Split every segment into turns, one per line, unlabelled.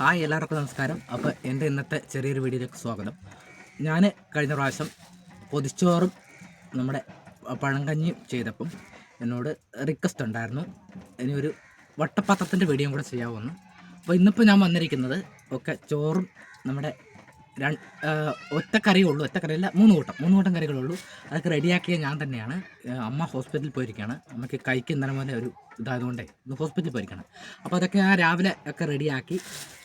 Hi എല്ലാവർക്കും നമസ്കാരം. അപ്പോൾ എൻ്റെ ഇന്നത്തെ ചെറിയൊരു വീഡിയോയിലേക്ക് സ്വാഗതം. ഞാൻ കഴിഞ്ഞ പ്രാവശ്യം പൊതിച്ചോറും നമ്മുടെ പഴങ്കഞ്ഞിയും ചെയ്തപ്പം എന്നോട് റിക്വസ്റ്റ് ഉണ്ടായിരുന്നു ഇനി ഒരു വട്ടപ്പാത്രത്തിൻ്റെ വീഡിയോയും കൂടെ ചെയ്യാമെന്ന്. അപ്പോൾ ഇന്നിപ്പോൾ ഞാൻ വന്നിരിക്കുന്നത് ചോറും നമ്മുടെ ഒറ്റ കറിയുള്ളൂ, ഒറ്റ കറിയല്ല, മൂന്ന് കൂട്ടം കറികളുള്ളൂ. അതൊക്കെ റെഡിയാക്കിയ ഞാൻ തന്നെയാണ്. അമ്മ ഹോസ്പിറ്റലിൽ പോയിരിക്കുകയാണ്. അമ്മയ്ക്ക് കൈക്ക് ഇന്നലെ പോലെ ഒരു ഇതായതുകൊണ്ടേ ഇന്ന് ഹോസ്പിറ്റലിൽ പോയിരിക്കുകയാണ്. അപ്പോൾ അതൊക്കെ ഞാൻ രാവിലെ ഒക്കെ റെഡിയാക്കി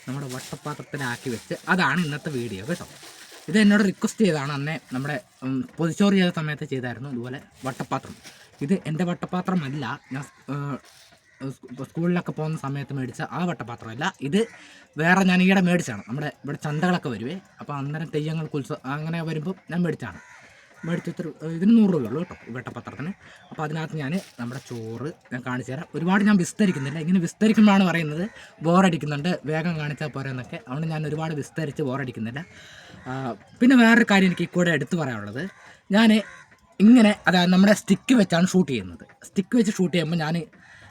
നമ്മുടെ വട്ടപ്പാത്രത്തിലാക്കി വെച്ച് അതാണ് ഇന്നത്തെ വീഡിയോ കേട്ടോ. ഇത് എന്നോട് റിക്വസ്റ്റ് ചെയ്തതാണ്. അന്നേ നമ്മുടെ പൊതിച്ചോറ് ചെയ്ത സമയത്ത് ചെയ്തായിരുന്നു ഇതുപോലെ വട്ടപ്പാത്രം. ഇത് എൻ്റെ വട്ടപ്പാത്രമല്ല, ഞാൻ സ്കൂളിലൊക്കെ പോകുന്ന സമയത്ത് മേടിച്ച ആ വട്ടപാത്രമല്ല, ഇത് വേറെ ഞാൻ ഈയിടെ മേടിച്ചാണ്. നമ്മുടെ ഇവിടെ ചന്തകളൊക്കെ വരുവേ, അപ്പോൾ അന്നേരം തെയ്യങ്ങൾക്ക് അങ്ങനെ വരുമ്പോൾ ഞാൻ മേടിച്ചിട്ട് ഇതിന് 100 രൂപയുള്ളൂ കേട്ടോ ഈ വട്ടപാത്രത്തിന്. അപ്പോൾ അതിനകത്ത് ഞാൻ നമ്മുടെ ചോറ് ഞാൻ കാണിച്ചു തരാം. ഒരുപാട് ഞാൻ വിസ്തരിക്കുന്നില്ല, ഇങ്ങനെ വിസ്തരിക്കുമ്പോഴാണ് പറയുന്നത് ബോറടിക്കുന്നുണ്ട്, വേഗം കാണിച്ചാൽ പോരെ എന്നൊക്കെ. അതുകൊണ്ട് ഞാൻ ഒരുപാട് വിസ്തരിച്ച് ബോറടിക്കുന്നില്ല. പിന്നെ വേറൊരു കാര്യം എനിക്ക് കൂടെ എടുത്തു പറയാനുള്ളത്, ഞാൻ ഇങ്ങനെ അതായത് നമ്മുടെ സ്റ്റിക്ക് വെച്ചാണ് ഷൂട്ട് ചെയ്യുന്നത്. സ്റ്റിക്ക് വെച്ച് ഷൂട്ട് ചെയ്യുമ്പോൾ ഞാൻ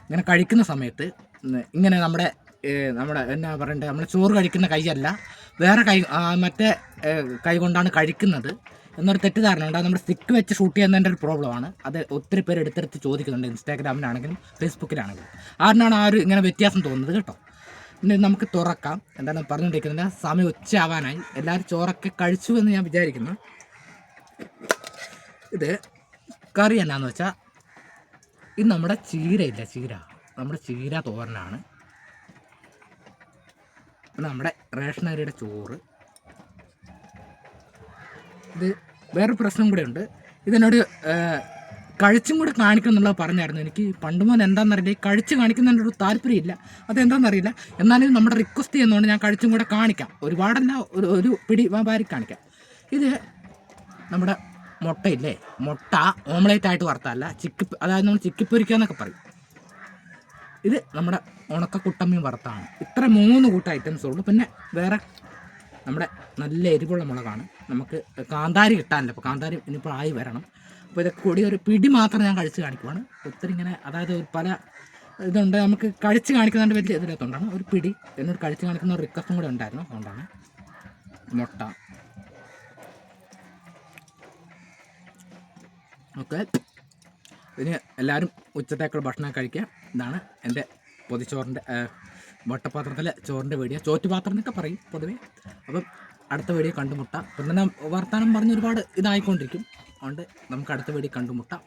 ഇങ്ങനെ കഴിക്കുന്ന സമയത്ത് ഇങ്ങനെ നമ്മുടെ എന്നാ പറയണ്ടേ, നമ്മൾ ചോറ് കഴിക്കുന്ന കൈയല്ല, വേറെ മറ്റേ കൈ കൊണ്ടാണ് കഴിക്കുന്നത് എന്നൊരു തെറ്റിദ്ധാരണ ഉണ്ട്. നമ്മുടെ സ്റ്റിക്ക് വെച്ച് ഷൂട്ട് ചെയ്യുന്നതിൻ്റെ ഒരു പ്രോബ്ലമാണ്. അത് ഒത്തിരി പേര് എടുത്തെടുത്ത് ചോദിക്കുന്നുണ്ട്, ഇൻസ്റ്റാഗ്രാമിലാണെങ്കിലും ഫേസ്ബുക്കിലാണെങ്കിലും. ആരിനാണ് ആ ഒരു ഇങ്ങനെ വ്യത്യാസം തോന്നുന്നത് കേട്ടോ. പിന്നെ നമുക്ക് തുറക്കാം. എന്താണ് പറഞ്ഞുകൊണ്ടിരിക്കുന്നത്, സമയം ഉച്ചയാവാനായി. എല്ലാവരും ചോറൊക്കെ കഴിച്ചു എന്ന് ഞാൻ വിചാരിക്കുന്നു. ഇത് കറി എന്നാന്ന് വെച്ചാൽ ഇത് നമ്മുടെ ചീര നമ്മുടെ ചീര തോരനാണ്. നമ്മുടെ റേഷൻ അരിയുടെ ചോറ്. ഇത് വേറൊരു പ്രശ്നം കൂടെ ഉണ്ട്, ഇതെന്നോട് കഴിച്ചും കൂടെ കാണിക്കണം എന്നുള്ളത് പറഞ്ഞായിരുന്നു. എനിക്ക് പണ്ട് മുതൽ എന്താണെന്നറിയില്ല, ഈ കഴിച്ച് കാണിക്കുന്നതിൻ്റെ ഒരു താല്പര്യമില്ല, അതെന്താണെന്നറിയില്ല. എന്നാലും നമ്മുടെ റിക്വസ്റ്റ് ചെയ്യുന്നതുകൊണ്ട് ഞാൻ കഴിച്ചും കൂടെ കാണിക്കാം. ഒരുപാടല്ല, ഒരു പിടി വാരി കാണിക്കാം. ഇത് നമ്മുടെ മുട്ടയില്ലേ, മുട്ട ഓംലേറ്റ് ആയിട്ട് വറുത്തല്ല, അതായത് നമ്മൾ ചിക്കിപ്പൊരിക്കുക എന്നൊക്കെ പറയും. ഇത് നമ്മുടെ ഉണക്ക കുട്ടമ്മയും വറുത്താണ്. ഇത്ര 3 കൂട്ടം ഐറ്റംസ് ഉള്ളൂ. പിന്നെ വേറെ നമ്മുടെ നല്ല എരിവുള്ള മുളകാണ്. നമുക്ക് കാന്താരി കിട്ടാനില്ല, അപ്പോൾ കാന്താരി ഇനിയിപ്പോൾ ആയി വരണം. അപ്പോൾ ഇതൊക്കെ കൂടി ഒരു പിടി മാത്രം ഞാൻ കഴിച്ച് കാണിക്കുവാണ്. ഒത്തിരി ഇങ്ങനെ അതായത് പല ഇതുണ്ട്, നമുക്ക് കഴിച്ച് കാണിക്കുന്നതിൻ്റെ വലിയ ഇതിനകത്തുകൊണ്ടാണ് ഒരു പിടി. എന്നോട് കഴിച്ച് കാണിക്കുന്ന ഒരു റിക്വസ്റ്റും കൂടെ ഉണ്ടായിരുന്നു, അതുകൊണ്ടാണ്. മുട്ട ഓക്കെ. ഇനി എല്ലാവരും ഉച്ചത്തേക്കുള്ള ഭക്ഷണം കഴിക്കുക. ഇതാണ് എൻ്റെ പൊതിച്ചോറിൻ്റെ വട്ടപാത്രത്തിലെ ചോറിൻ്റെ വീഡിയോ. ചോറ്റുപാത്രം എന്നൊക്കെ പറയും പൊതുവേ. അപ്പം അടുത്ത വീഡിയോ കണ്ടുമുട്ടാം. പിന്നെ വർത്തമാനം പറഞ്ഞ് ഒരുപാട് ഇതായിക്കൊണ്ടിരിക്കും, അതുകൊണ്ട് നമുക്ക് അടുത്ത വീഡിയോ കണ്ടുമുട്ടാം.